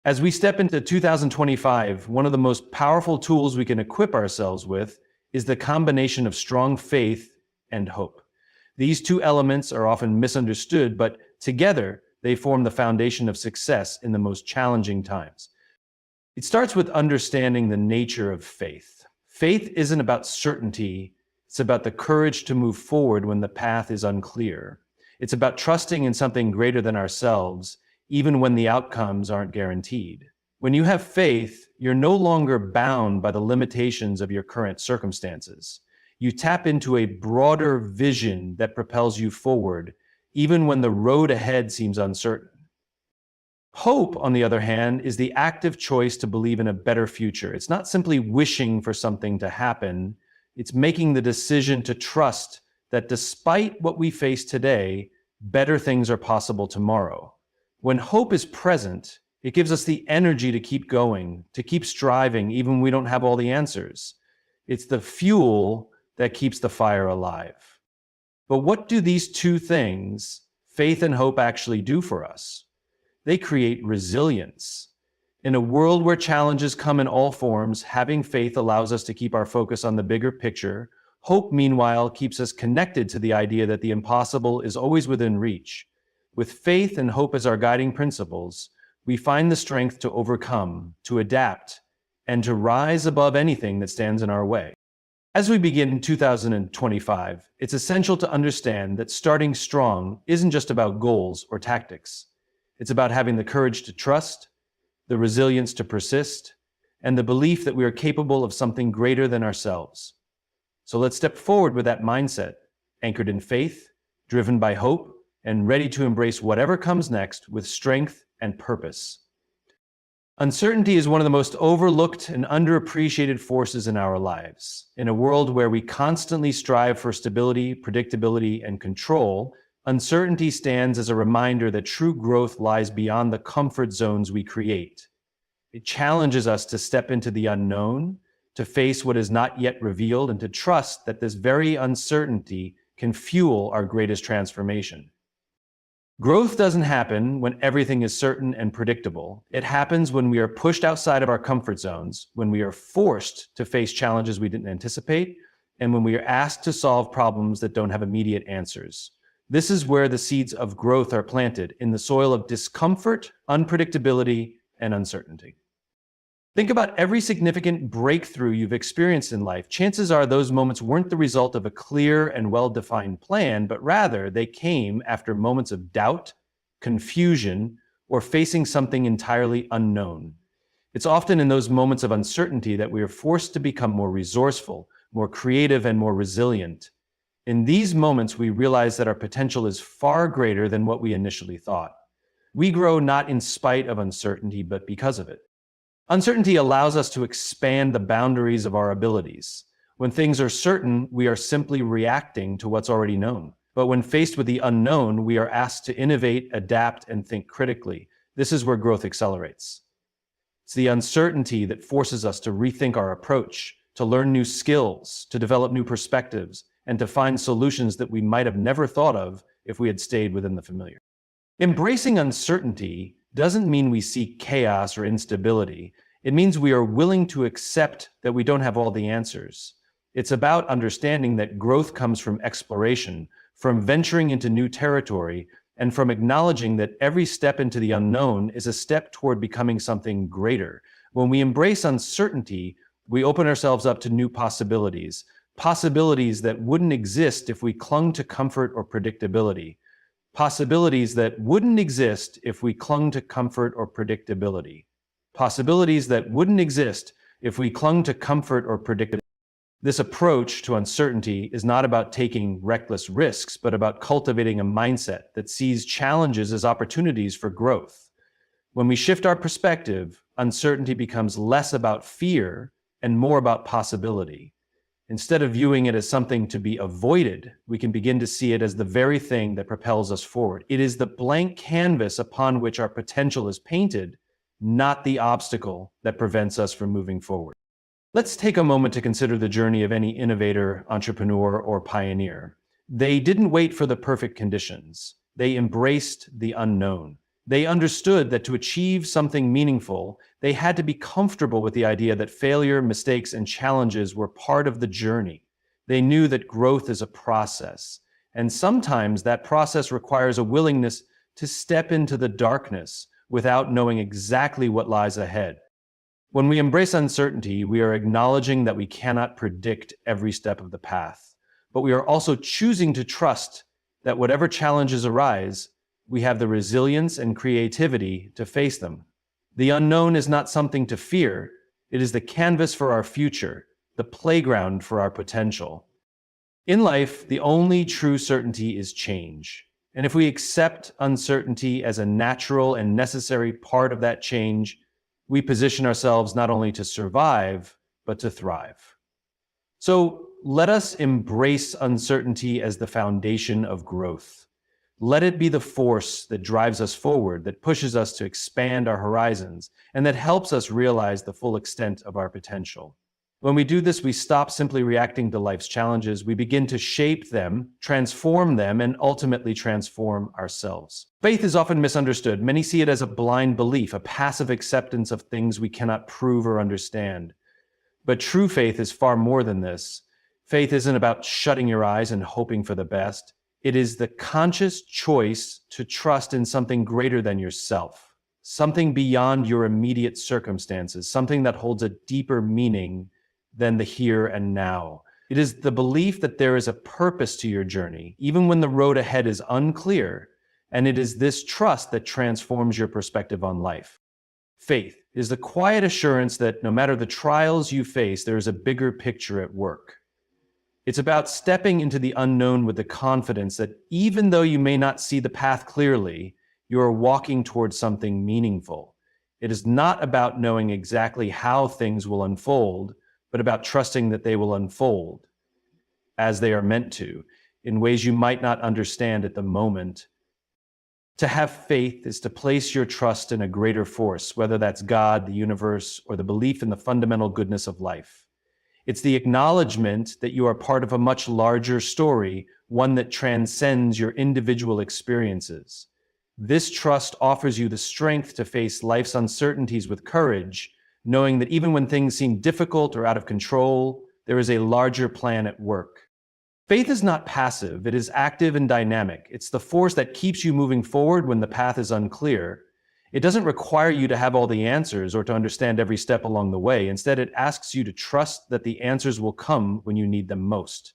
As we step into 2025, one of the most powerful tools we can equip ourselves with is the combination of strong faith and hope. These two elements are often misunderstood, but together they form the foundation of success in the most challenging times. It starts with understanding the nature of faith. Faith isn't about certainty, it's about the courage to move forward when the path is unclear. It's about trusting in something greater than ourselves, even when the outcomes aren't guaranteed. When you have faith, you're no longer bound by the limitations of your current circumstances. You tap into a broader vision that propels you forward, even when the road ahead seems uncertain. Hope, on the other hand, is the active choice to believe in a better future. It's not simply wishing for something to happen. It's making the decision to trust that despite what we face today, better things are possible tomorrow. When hope is present, it gives us the energy to keep going, to keep striving, even when we don't have all the answers. It's the fuel that keeps the fire alive. But what do these two things, faith and hope, actually do for us? They create resilience. In a world where challenges come in all forms, having faith allows us to keep our focus on the bigger picture. Hope, meanwhile, keeps us connected to the idea that the impossible is always within reach. With faith and hope as our guiding principles, we find the strength to overcome, to adapt, and to rise above anything that stands in our way. As we begin 2025, it's essential to understand that starting strong isn't just about goals or tactics. It's about having the courage to trust, the resilience to persist, and the belief that we are capable of something greater than ourselves. So let's step forward with that mindset, anchored in faith, driven by hope, and ready to embrace whatever comes next with strength and purpose. Uncertainty is one of the most overlooked and underappreciated forces in our lives. In a world where we constantly strive for stability, predictability, and control, uncertainty stands as a reminder that true growth lies beyond the comfort zones we create. It challenges us to step into the unknown, to face what is not yet revealed, and to trust that this very uncertainty can fuel our greatest transformation. Growth doesn't happen when everything is certain and predictable. It happens when we are pushed outside of our comfort zones, when we are forced to face challenges we didn't anticipate, and when we are asked to solve problems that don't have immediate answers. This is where the seeds of growth are planted, in the soil of discomfort, unpredictability, and uncertainty. Think about every significant breakthrough you've experienced in life. Chances are those moments weren't the result of a clear and well-defined plan, but rather they came after moments of doubt, confusion, or facing something entirely unknown. It's often in those moments of uncertainty that we are forced to become more resourceful, more creative, and more resilient. In these moments, we realize that our potential is far greater than what we initially thought. We grow not in spite of uncertainty, but because of it. Uncertainty allows us to expand the boundaries of our abilities. When things are certain, we are simply reacting to what's already known. But when faced with the unknown, we are asked to innovate, adapt, and think critically. This is where growth accelerates. It's the uncertainty that forces us to rethink our approach, to learn new skills, to develop new perspectives, and to find solutions that we might have never thought of if we had stayed within the familiar. Embracing uncertainty doesn't mean we seek chaos or instability. It means we are willing to accept that we don't have all the answers. It's about understanding that growth comes from exploration, from venturing into new territory, and from acknowledging that every step into the unknown is a step toward becoming something greater. When we embrace uncertainty, we open ourselves up to new possibilities, possibilities that wouldn't exist if we clung to comfort or predictability. Possibilities that wouldn't exist if we clung to comfort or predictability. Possibilities that wouldn't exist if we clung to comfort or predictability. This approach to uncertainty is not about taking reckless risks, but about cultivating a mindset that sees challenges as opportunities for growth. When we shift our perspective, uncertainty becomes less about fear and more about possibility. Instead of viewing it as something to be avoided, we can begin to see it as the very thing that propels us forward. It is the blank canvas upon which our potential is painted, not the obstacle that prevents us from moving forward. Let's take a moment to consider the journey of any innovator, entrepreneur, or pioneer. They didn't wait for the perfect conditions. They embraced the unknown. They understood that to achieve something meaningful, they had to be comfortable with the idea that failure, mistakes, and challenges were part of the journey. They knew that growth is a process, and sometimes that process requires a willingness to step into the darkness without knowing exactly what lies ahead. When we embrace uncertainty, we are acknowledging that we cannot predict every step of the path, but we are also choosing to trust that whatever challenges arise, we have the resilience and creativity to face them. The unknown is not something to fear, it is the canvas for our future, the playground for our potential. In life, the only true certainty is change. And if we accept uncertainty as a natural and necessary part of that change, we position ourselves not only to survive, but to thrive. So let us embrace uncertainty as the foundation of growth. Let it be the force that drives us forward, that pushes us to expand our horizons, and that helps us realize the full extent of our potential. When we do this, we stop simply reacting to life's challenges. We begin to shape them, transform them, and ultimately transform ourselves. Faith is often misunderstood. Many see it as a blind belief, a passive acceptance of things we cannot prove or understand. But true faith is far more than this. Faith isn't about shutting your eyes and hoping for the best. It is the conscious choice to trust in something greater than yourself, something beyond your immediate circumstances, something that holds a deeper meaning than the here and now. It is the belief that there is a purpose to your journey, even when the road ahead is unclear, and it is this trust that transforms your perspective on life. Faith is the quiet assurance that no matter the trials you face, there is a bigger picture at work. It's about stepping into the unknown with the confidence that even though you may not see the path clearly, you are walking towards something meaningful. It is not about knowing exactly how things will unfold, but about trusting that they will unfold as they are meant to, in ways you might not understand at the moment. To have faith is to place your trust in a greater force, whether that's God, the universe, or the belief in the fundamental goodness of life. It's the acknowledgement that you are part of a much larger story, one that transcends your individual experiences. This trust offers you the strength to face life's uncertainties with courage, knowing that even when things seem difficult or out of control, there is a larger plan at work. Faith is not passive, it is active and dynamic. It's the force that keeps you moving forward when the path is unclear. It doesn't require you to have all the answers or to understand every step along the way. Instead, it asks you to trust that the answers will come when you need them most.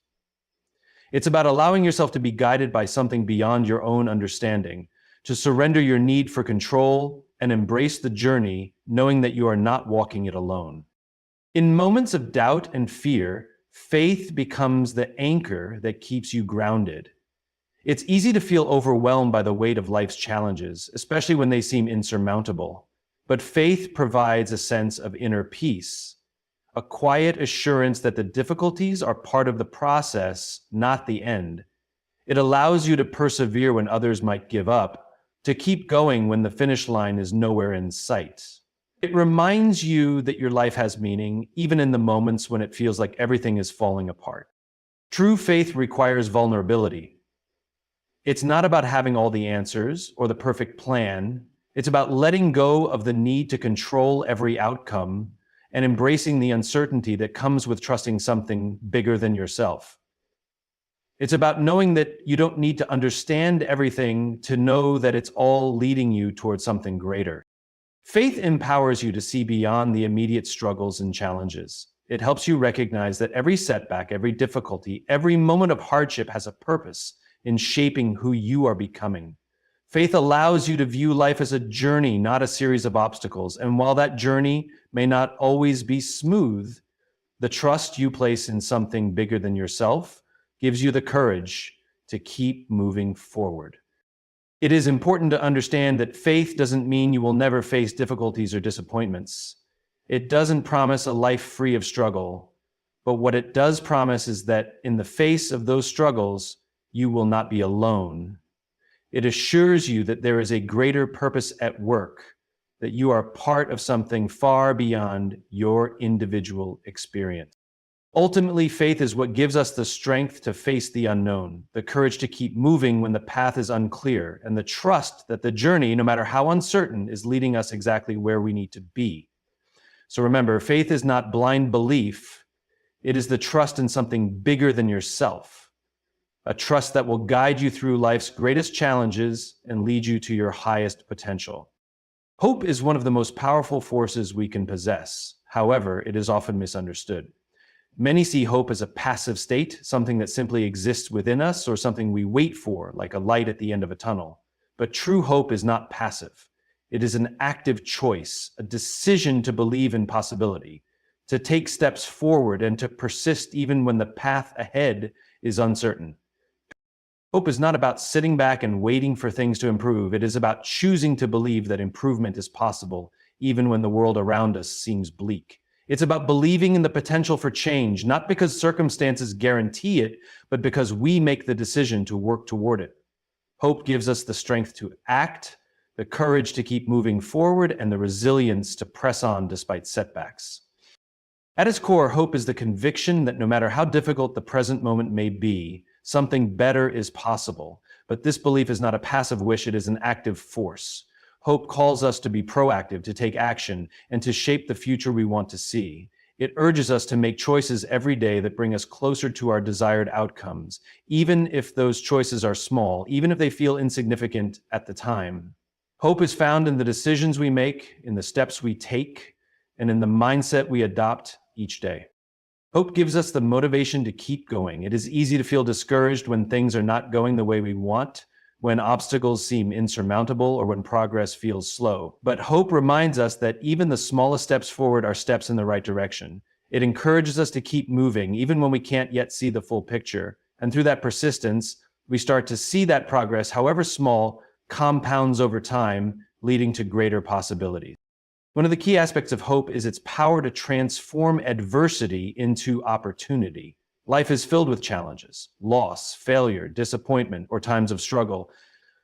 It's about allowing yourself to be guided by something beyond your own understanding, to surrender your need for control and embrace the journey, knowing that you are not walking it alone. In moments of doubt and fear, faith becomes the anchor that keeps you grounded. It's easy to feel overwhelmed by the weight of life's challenges, especially when they seem insurmountable. But faith provides a sense of inner peace, a quiet assurance that the difficulties are part of the process, not the end. It allows you to persevere when others might give up, to keep going when the finish line is nowhere in sight. It reminds you that your life has meaning, even in the moments when it feels like everything is falling apart. True faith requires vulnerability. It's not about having all the answers or the perfect plan. It's about letting go of the need to control every outcome and embracing the uncertainty that comes with trusting something bigger than yourself. It's about knowing that you don't need to understand everything to know that it's all leading you towards something greater. Faith empowers you to see beyond the immediate struggles and challenges. It helps you recognize that every setback, every difficulty, every moment of hardship has a purpose in shaping who you are becoming. Faith allows you to view life as a journey, not a series of obstacles. And while that journey may not always be smooth, the trust you place in something bigger than yourself gives you the courage to keep moving forward. It is important to understand that faith doesn't mean you will never face difficulties or disappointments. It doesn't promise a life free of struggle, but what it does promise is that in the face of those struggles, you will not be alone. It assures you that there is a greater purpose at work, that you are part of something far beyond your individual experience. Ultimately, faith is what gives us the strength to face the unknown, the courage to keep moving when the path is unclear, and the trust that the journey, no matter how uncertain, is leading us exactly where we need to be. So remember, faith is not blind belief. It is the trust in something bigger than yourself, a trust that will guide you through life's greatest challenges and lead you to your highest potential. Hope is one of the most powerful forces we can possess. However, it is often misunderstood. Many see hope as a passive state, something that simply exists within us or something we wait for, like a light at the end of a tunnel. But true hope is not passive. It is an active choice, a decision to believe in possibility, to take steps forward and to persist even when the path ahead is uncertain. Hope is not about sitting back and waiting for things to improve. It is about choosing to believe that improvement is possible, even when the world around us seems bleak. It's about believing in the potential for change, not because circumstances guarantee it, but because we make the decision to work toward it. Hope gives us the strength to act, the courage to keep moving forward, and the resilience to press on despite setbacks. At its core, hope is the conviction that no matter how difficult the present moment may be, something better is possible. But this belief is not a passive wish, it is an active force. Hope calls us to be proactive, to take action, and to shape the future we want to see. It urges us to make choices every day that bring us closer to our desired outcomes, even if those choices are small, even if they feel insignificant at the time. Hope is found in the decisions we make, in the steps we take, and in the mindset we adopt each day. Hope gives us the motivation to keep going. It is easy to feel discouraged when things are not going the way we want, when obstacles seem insurmountable, or when progress feels slow. But hope reminds us that even the smallest steps forward are steps in the right direction. It encourages us to keep moving, even when we can't yet see the full picture. And through that persistence, we start to see that progress, however small, compounds over time, leading to greater possibilities. One of the key aspects of hope is its power to transform adversity into opportunity. Life is filled with challenges, loss, failure, disappointment, or times of struggle.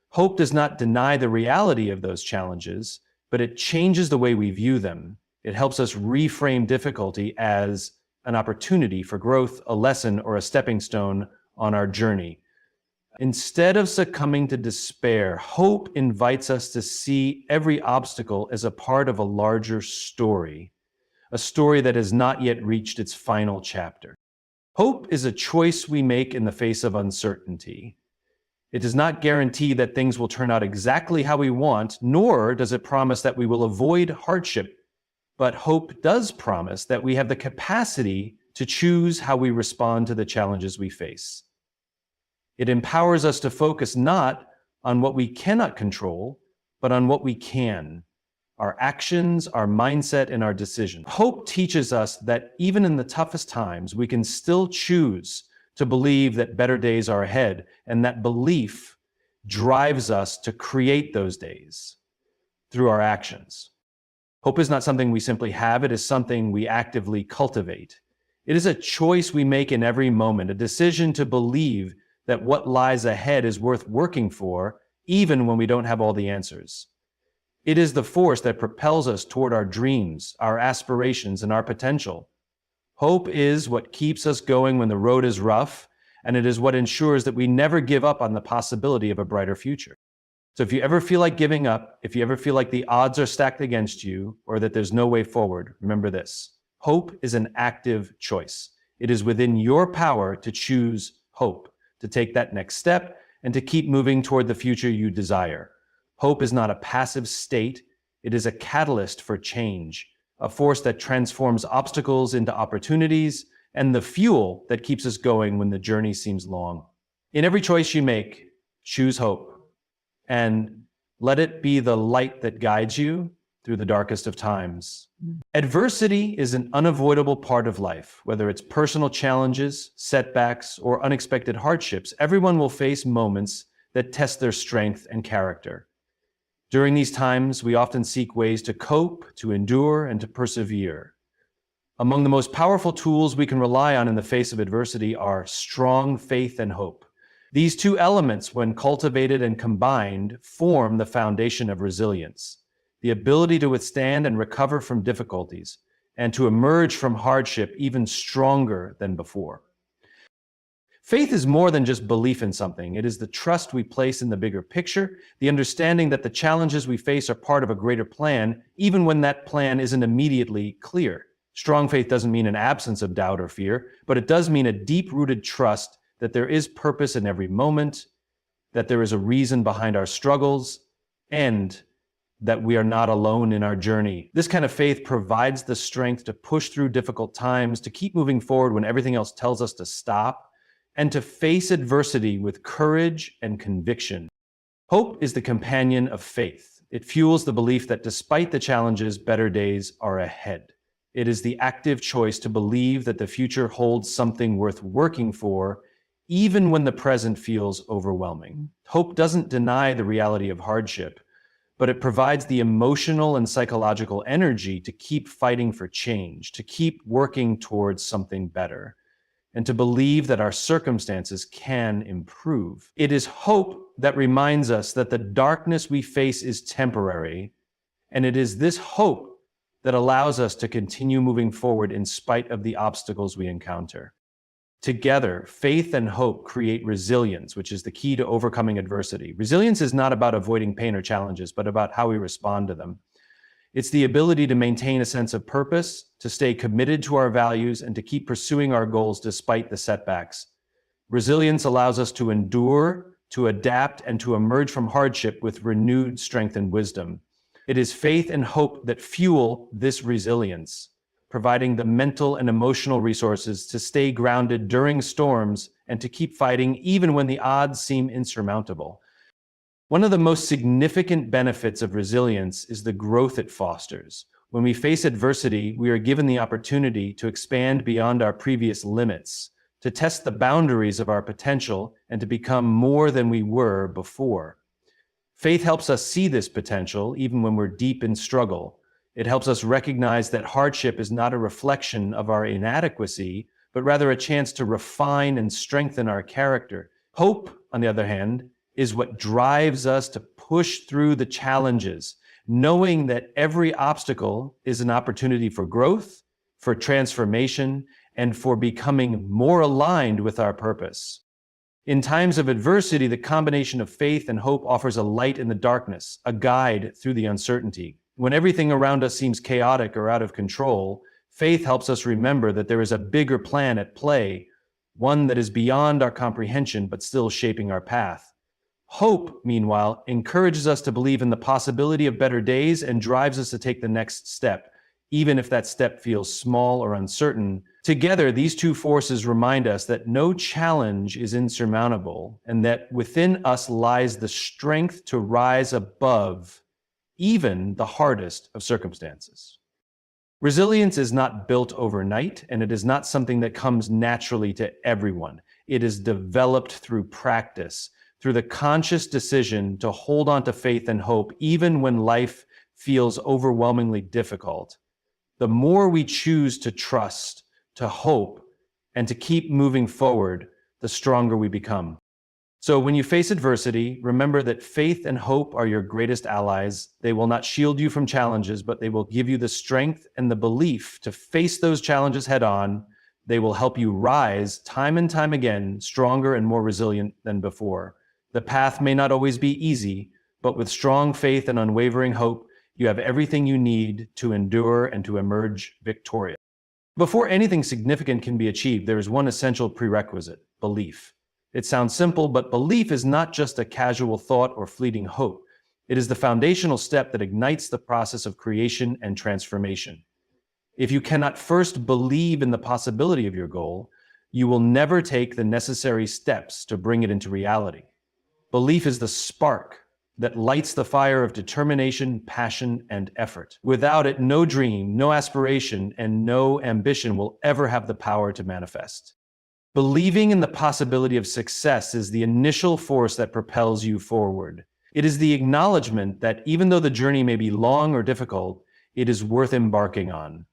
Hope does not deny the reality of those challenges, but it changes the way we view them. It helps us reframe difficulty as an opportunity for growth, a lesson, or a stepping stone on our journey. Instead of succumbing to despair, hope invites us to see every obstacle as a part of a larger story, a story that has not yet reached its final chapter. Hope is a choice we make in the face of uncertainty. It does not guarantee that things will turn out exactly how we want, nor does it promise that we will avoid hardship. But hope does promise that we have the capacity to choose how we respond to the challenges we face. It empowers us to focus not on what we cannot control, but on what we can. Our actions, our mindset, and our decisions. Hope teaches us that even in the toughest times, we can still choose to believe that better days are ahead, and that belief drives us to create those days through our actions. Hope is not something we simply have, it is something we actively cultivate. It is a choice we make in every moment, a decision to believe that what lies ahead is worth working for, even when we don't have all the answers. It is the force that propels us toward our dreams, our aspirations, and our potential. Hope is what keeps us going when the road is rough, and it is what ensures that we never give up on the possibility of a brighter future. So if you ever feel like giving up, if you ever feel like the odds are stacked against you, or that there's no way forward, remember this. Hope is an active choice. It is within your power to choose hope, to take that next step, and to keep moving toward the future you desire. Hope is not a passive state, it is a catalyst for change, a force that transforms obstacles into opportunities, and the fuel that keeps us going when the journey seems long. In every choice you make, choose hope, and let it be the light that guides you through the darkest of times. Adversity is an unavoidable part of life. Whether it's personal challenges, setbacks, or unexpected hardships, everyone will face moments that test their strength and character. During these times, we often seek ways to cope, to endure, and to persevere. Among the most powerful tools we can rely on in the face of adversity are strong faith and hope. These two elements, when cultivated and combined, form the foundation of resilience, the ability to withstand and recover from difficulties, and to emerge from hardship even stronger than before. Faith is more than just belief in something. It is the trust we place in the bigger picture, the understanding that the challenges we face are part of a greater plan, even when that plan isn't immediately clear. Strong faith doesn't mean an absence of doubt or fear, but it does mean a deep-rooted trust that there is purpose in every moment, that there is a reason behind our struggles, and that we are not alone in our journey. This kind of faith provides the strength to push through difficult times, to keep moving forward when everything else tells us to stop, and to face adversity with courage and conviction. Hope is the companion of faith. It fuels the belief that despite the challenges, better days are ahead. It is the active choice to believe that the future holds something worth working for, even when the present feels overwhelming. Hope doesn't deny the reality of hardship, but it provides the emotional and psychological energy to keep fighting for change, to keep working towards something better, and to believe that our circumstances can improve. It is hope that reminds us that the darkness we face is temporary, and it is this hope that allows us to continue moving forward in spite of the obstacles we encounter. Together, faith and hope create resilience, which is the key to overcoming adversity. Resilience is not about avoiding pain or challenges, but about how we respond to them. It's the ability to maintain a sense of purpose, to stay committed to our values, and to keep pursuing our goals despite the setbacks. Resilience allows us to endure, to adapt, and to emerge from hardship with renewed strength and wisdom. It is faith and hope that fuel this resilience, providing the mental and emotional resources to stay grounded during storms and to keep fighting even when the odds seem insurmountable. One of the most significant benefits of resilience is the growth it fosters. When we face adversity, we are given the opportunity to expand beyond our previous limits, to test the boundaries of our potential, and to become more than we were before. Faith helps us see this potential even when we're deep in struggle. It helps us recognize that hardship is not a reflection of our inadequacy, but rather a chance to refine and strengthen our character. Hope, on the other hand, is what drives us to push through the challenges, knowing that every obstacle is an opportunity for growth, for transformation, and for becoming more aligned with our purpose. In times of adversity, the combination of faith and hope offers a light in the darkness, a guide through the uncertainty. When everything around us seems chaotic or out of control, faith helps us remember that there is a bigger plan at play, one that is beyond our comprehension but still shaping our path. Hope, meanwhile, encourages us to believe in the possibility of better days and drives us to take the next step, even if that step feels small or uncertain. Together, these two forces remind us that no challenge is insurmountable and that within us lies the strength to rise above even the hardest of circumstances. Resilience is not built overnight, and it is not something that comes naturally to everyone. It is developed through practice, through the conscious decision to hold on to faith and hope even when life feels overwhelmingly difficult. The more we choose to trust, to hope, and to keep moving forward, the stronger we become. So when you face adversity, remember that faith and hope are your greatest allies. They will not shield you from challenges, but they will give you the strength and the belief to face those challenges head on. They will help you rise time and time again, stronger and more resilient than before. The path may not always be easy, but with strong faith and unwavering hope, you have everything you need to endure and to emerge victorious. Before anything significant can be achieved, there is one essential prerequisite: belief. It sounds simple, but belief is not just a casual thought or fleeting hope. It is the foundational step that ignites the process of creation and transformation. If you cannot first believe in the possibility of your goal, you will never take the necessary steps to bring it into reality. Belief is the spark that lights the fire of determination, passion, and effort. Without it, no dream, no aspiration, and no ambition will ever have the power to manifest. Believing in the possibility of success is the initial force that propels you forward. It is the acknowledgement that even though the journey may be long or difficult, it is worth embarking on.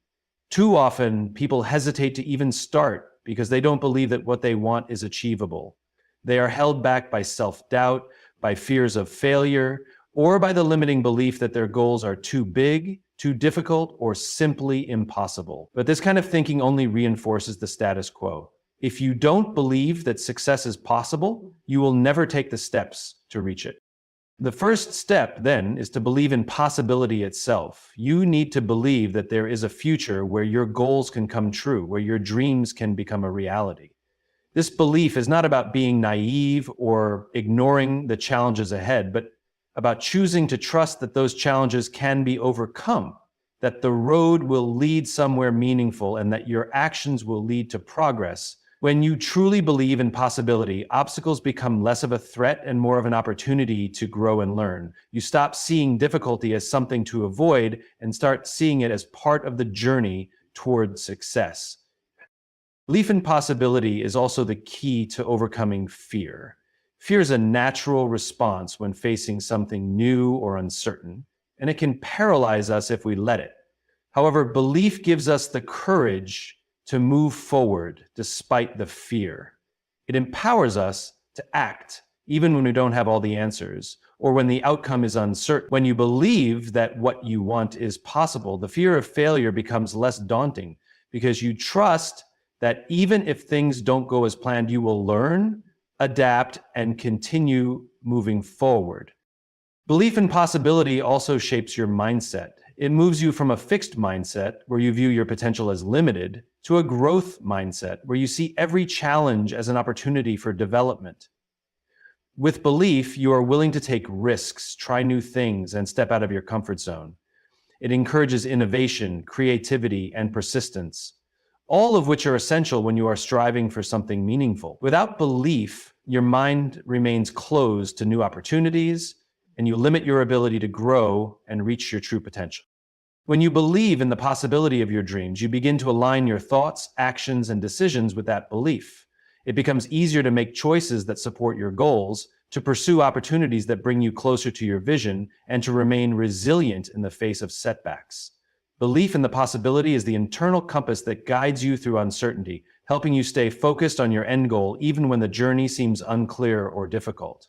Too often, people hesitate to even start because they don't believe that what they want is achievable. They are held back by self-doubt, by fears of failure, or by the limiting belief that their goals are too big, too difficult, or simply impossible. But this kind of thinking only reinforces the status quo. If you don't believe that success is possible, you will never take the steps to reach it. The first step, then, is to believe in possibility itself. You need to believe that there is a future where your goals can come true, where your dreams can become a reality. This belief is not about being naive or ignoring the challenges ahead, but about choosing to trust that those challenges can be overcome, that the road will lead somewhere meaningful, and that your actions will lead to progress. When you truly believe in possibility, obstacles become less of a threat and more of an opportunity to grow and learn. You stop seeing difficulty as something to avoid and start seeing it as part of the journey toward success. Belief in possibility is also the key to overcoming fear. Fear is a natural response when facing something new or uncertain, and it can paralyze us if we let it. However, belief gives us the courage to move forward despite the fear. It empowers us to act even when we don't have all the answers or when the outcome is uncertain. When you believe that what you want is possible, the fear of failure becomes less daunting because you trust that even if things don't go as planned, you will learn, adapt, and continue moving forward. Belief in possibility also shapes your mindset. It moves you from a fixed mindset where you view your potential as limited to a growth mindset where you see every challenge as an opportunity for development. With belief, you are willing to take risks, try new things, and step out of your comfort zone. It encourages innovation, creativity, and persistence, all of which are essential when you are striving for something meaningful. Without belief, your mind remains closed to new opportunities, and you limit your ability to grow and reach your true potential. When you believe in the possibility of your dreams, you begin to align your thoughts, actions, and decisions with that belief. It becomes easier to make choices that support your goals, to pursue opportunities that bring you closer to your vision, and to remain resilient in the face of setbacks. Belief in the possibility is the internal compass that guides you through uncertainty, helping you stay focused on your end goal even when the journey seems unclear or difficult.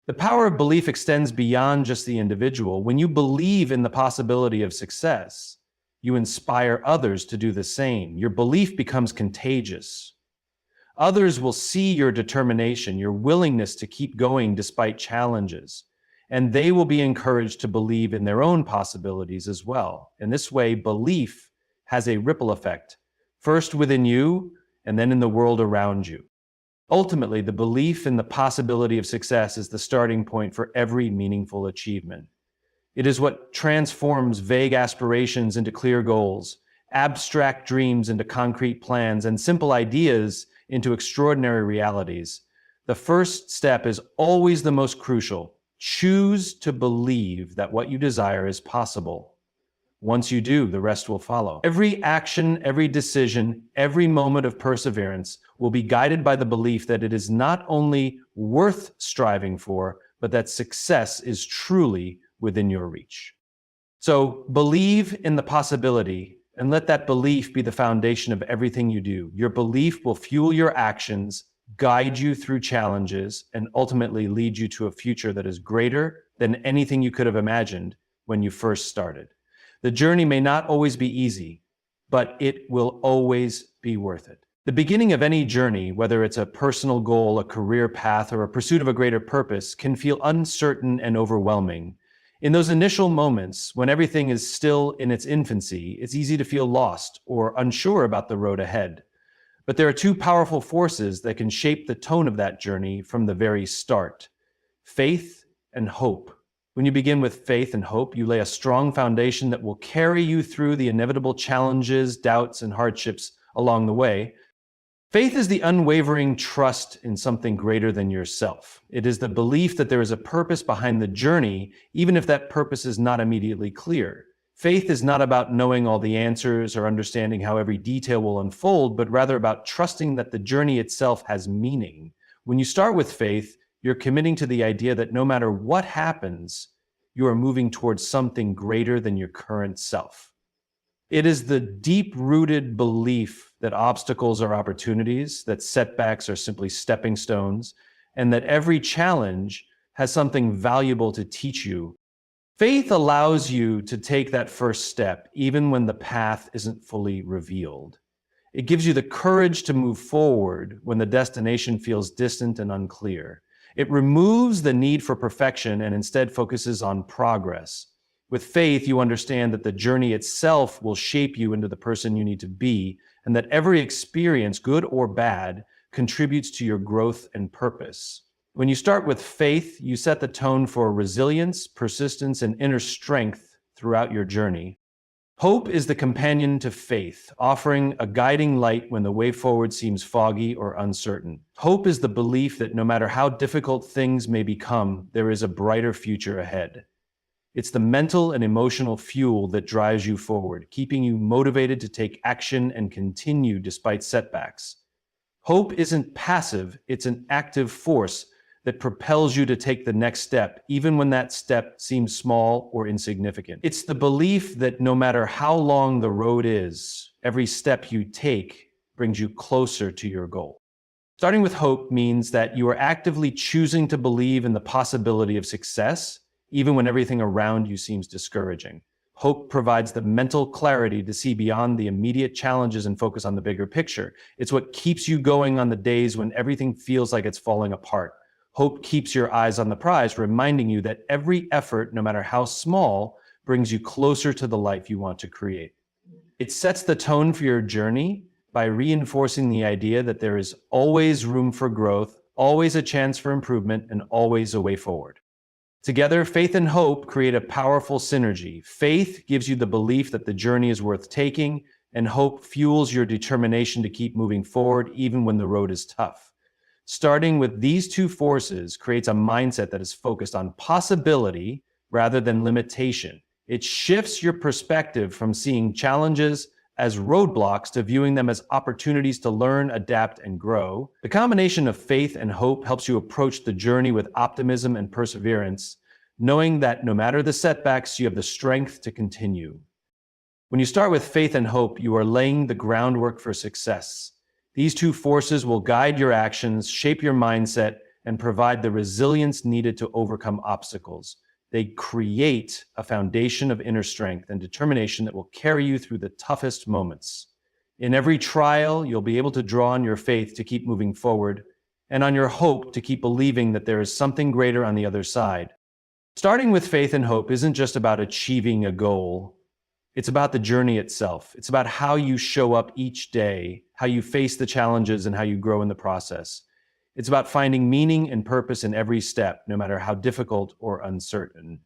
The power of belief extends beyond just the individual. When you believe in the possibility of success, you inspire others to do the same. Your belief becomes contagious. Others will see your determination, your willingness to keep going despite challenges, and they will be encouraged to believe in their own possibilities as well. In this way, belief has a ripple effect, first within you and then in the world around you. Ultimately, the belief in the possibility of success is the starting point for every meaningful achievement. It is what transforms vague aspirations into clear goals, abstract dreams into concrete plans, and simple ideas into extraordinary realities. The first step is always the most crucial. Choose to believe that what you desire is possible. Once you do, the rest will follow. Every action, every decision, every moment of perseverance will be guided by the belief that it is not only worth striving for, but that success is truly within your reach. So believe in the possibility and let that belief be the foundation of everything you do. Your belief will fuel your actions, guide you through challenges, and ultimately lead you to a future that is greater than anything you could have imagined when you first started. The journey may not always be easy, but it will always be worth it. The beginning of any journey, whether it's a personal goal, a career path, or a pursuit of a greater purpose, can feel uncertain and overwhelming. In those initial moments, when everything is still in its infancy, it's easy to feel lost or unsure about the road ahead. But there are two powerful forces that can shape the tone of that journey from the very start: faith and hope. When you begin with faith and hope, you lay a strong foundation that will carry you through the inevitable challenges, doubts, and hardships along the way. Faith is the unwavering trust in something greater than yourself. It is the belief that there is a purpose behind the journey, even if that purpose is not immediately clear. Faith is not about knowing all the answers or understanding how every detail will unfold, but rather about trusting that the journey itself has meaning. When you start with faith, you're committing to the idea that no matter what happens, you are moving towards something greater than your current self. It is the deep-rooted belief that obstacles are opportunities, that setbacks are simply stepping stones, and that every challenge has something valuable to teach you. Faith allows you to take that first step, even when the path isn't fully revealed. It gives you the courage to move forward when the destination feels distant and unclear. It removes the need for perfection and instead focuses on progress. With faith, you understand that the journey itself will shape you into the person you need to be, and that every experience, good or bad, contributes to your growth and purpose. When you start with faith, you set the tone for resilience, persistence, and inner strength throughout your journey. Hope is the companion to faith, offering a guiding light when the way forward seems foggy or uncertain. Hope is the belief that no matter how difficult things may become, there is a brighter future ahead. It's the mental and emotional fuel that drives you forward, keeping you motivated to take action and continue despite setbacks. Hope isn't passive, it's an active force that propels you to take the next step, even when that step seems small or insignificant. It's the belief that no matter how long the road is, every step you take brings you closer to your goal. Starting with hope means that you are actively choosing to believe in the possibility of success, even when everything around you seems discouraging. Hope provides the mental clarity to see beyond the immediate challenges and focus on the bigger picture. It's what keeps you going on the days when everything feels like it's falling apart. Hope keeps your eyes on the prize, reminding you that every effort, no matter how small, brings you closer to the life you want to create. It sets the tone for your journey by reinforcing the idea that there is always room for growth, always a chance for improvement, and always a way forward. Together, faith and hope create a powerful synergy. Faith gives you the belief that the journey is worth taking, and hope fuels your determination to keep moving forward even when the road is tough. Starting with these two forces creates a mindset that is focused on possibility rather than limitation. It shifts your perspective from seeing challenges as roadblocks to viewing them as opportunities to learn, adapt, and grow. The combination of faith and hope helps you approach the journey with optimism and perseverance, knowing that no matter the setbacks, you have the strength to continue. When you start with faith and hope, you are laying the groundwork for success. These two forces will guide your actions, shape your mindset, and provide the resilience needed to overcome obstacles. They create a foundation of inner strength and determination that will carry you through the toughest moments. In every trial, you'll be able to draw on your faith to keep moving forward, and on your hope to keep believing that there is something greater on the other side. Starting with faith and hope isn't just about achieving a goal. It's about the journey itself. It's about how you show up each day, how you face the challenges, and how you grow in the process. It's about finding meaning and purpose in every step, no matter how difficult or uncertain.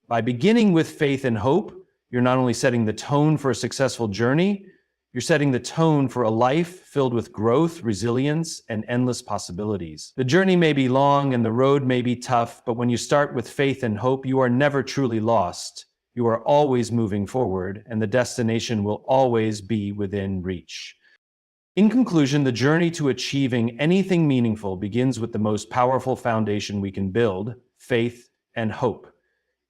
By beginning with faith and hope, you're not only setting the tone for a successful journey, you're setting the tone for a life filled with growth, resilience, and endless possibilities. The journey may be long and the road may be tough, but when you start with faith and hope, you are never truly lost. You are always moving forward, and the destination will always be within reach. In conclusion, the journey to achieving anything meaningful begins with the most powerful foundation we can build, faith and hope.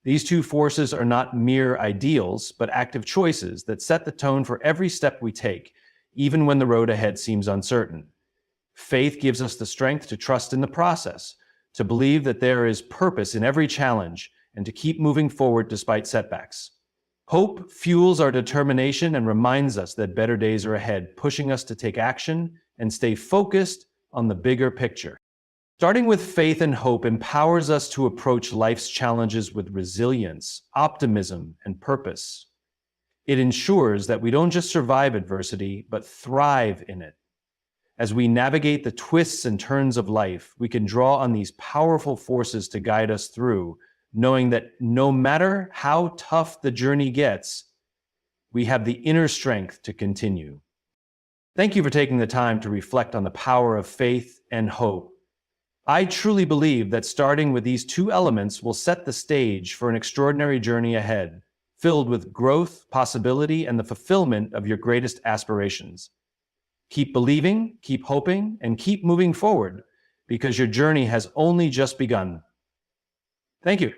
These two forces are not mere ideals, but active choices that set the tone for every step we take, even when the road ahead seems uncertain. Faith gives us the strength to trust in the process, to believe that there is purpose in every challenge, and to keep moving forward despite setbacks. Hope fuels our determination and reminds us that better days are ahead, pushing us to take action and stay focused on the bigger picture. Starting with faith and hope empowers us to approach life's challenges with resilience, optimism, and purpose. It ensures that we don't just survive adversity, but thrive in it. As we navigate the twists and turns of life, we can draw on these powerful forces to guide us through, knowing that no matter how tough the journey gets, we have the inner strength to continue. Thank you for taking the time to reflect on the power of faith and hope. I truly believe that starting with these two elements will set the stage for an extraordinary journey ahead, filled with growth, possibility, and the fulfillment of your greatest aspirations. Keep believing, keep hoping, and keep moving forward, because your journey has only just begun. Thank you.